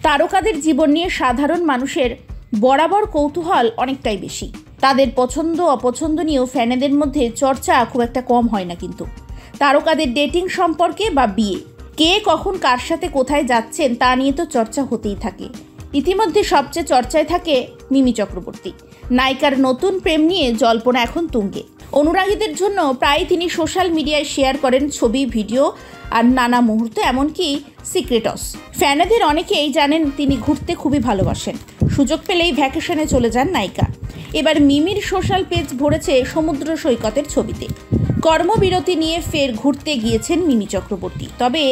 তারকাদের জীবন নিয়ে সাধারণ মানুষের বরাবর কৌতূহল অনেকটাই বেশি। তাদের পছন্দ অপছন্দ নিয়েও ফ্যানেদের মধ্যে চর্চা খুব একটা কম হয় না। কিন্তু তারকাদের ডেটিং সম্পর্কে বা বিয়ে, কে কখন কার সাথে কোথায় যাচ্ছেন তা নিয়ে তো চর্চা হতেই থাকে। ইতিমধ্যে সবচেয়ে চর্চায় থাকে মিমি চক্রবর্তী। নায়িকার নতুন প্রেম নিয়ে জল্পনা এখন তুঙ্গে। অনুরাগীদের জন্য প্রায় তিনি সোশ্যাল মিডিয়ায় শেয়ার করেন ছবি, ভিডিও আর নানা মুহূর্ত, এমনকি সিক্রেটস। ফ্যানেদের অনেকেই জানেন তিনি ঘুরতে খুবই ভালোবাসেন। সুযোগ পেলেই ভ্যাকেশনে চলে যান নায়িকা। এবার মিমির সোশ্যাল পেজ ভরেছে সমুদ্র সৈকতের ছবিতে। কর্মবিরতি নিয়ে ফের ঘুরতে গিয়েছেন মিমি চক্রবর্তী। তবে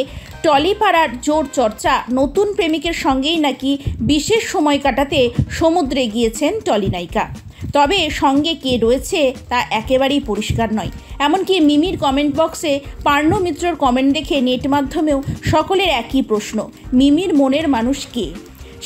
টলিপাড়ার জোর চর্চা, নতুন প্রেমিকের সঙ্গেই নাকি বিশেষ সময় কাটাতে সমুদ্রে গিয়েছেন টলি নায়িকা। তবে সঙ্গে কে রয়েছে তা একেবারেই পরিষ্কার নয়। এমনকি মিমির কমেন্ট বক্সে পার্ণ মিত্রর কমেন্ট দেখে নেট মাধ্যমেও সকলের একই প্রশ্ন, মিমির মনের মানুষ কে?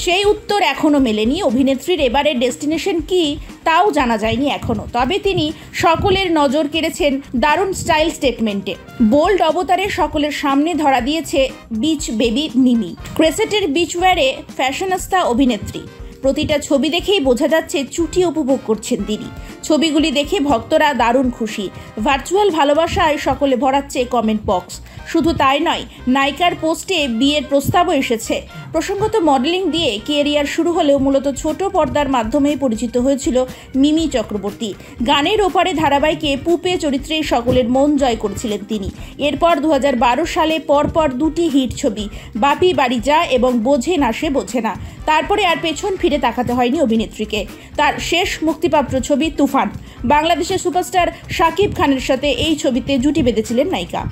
সেই উত্তর এখনও মেলেনি। অভিনেত্রীর এবারের ডেস্টিনেশন কি তাও জানা যায়নি এখনও। তবে তিনি সকলের নজর কেড়েছেন দারুণ স্টাইল স্টেটমেন্টে। বোল্ড অবতারে সকলের সামনে ধরা দিয়েছে বিচ বেবি মিমি। ক্রেসেটের বিচওয়্যারে ফ্যাশনিস্তা অভিনেত্রী। প্রতিটা ছবি দেখেই বোঝা যাচ্ছে চুটি উপভোগ করছেন তিনি। ছবিগুলি দেখে ভক্তরা দারুণ খুশি। ভার্চুয়াল ভালোবাসায় সকলে ভরাচ্ছে কমেন্ট বক্স। শুধু তাই নয়, নায়িকার পোস্টে বিয়ের প্রস্তাবও এসেছে। প্রসঙ্গত, মডেলিং দিয়ে কেরিয়ার শুরু হলেও মূলত ছোট পর্দার মাধ্যমেই পরিচিত হয়েছিল মিমি চক্রবর্তী। গানের ওপারে ধারাবাহিকে পুপে চরিত্রেই সকলের মন জয় করেছিলেন তিনি। এরপর 2012 সালে পরপর দুটি হিট ছবি, বাপি বাড়ি যা এবং বোঝে না সে বোঝে না। তারপরে আর পেছন ফিরে তাকাতে হয়নি অভিনেত্রীকে। তার শেষ মুক্তিপ্রাপ্ত ছবি তুফান। বাংলাদেশের সুপারস্টার শাকিব খানের সাথে এই ছবিতে জুটি বেঁধেছিলেন নায়িকা।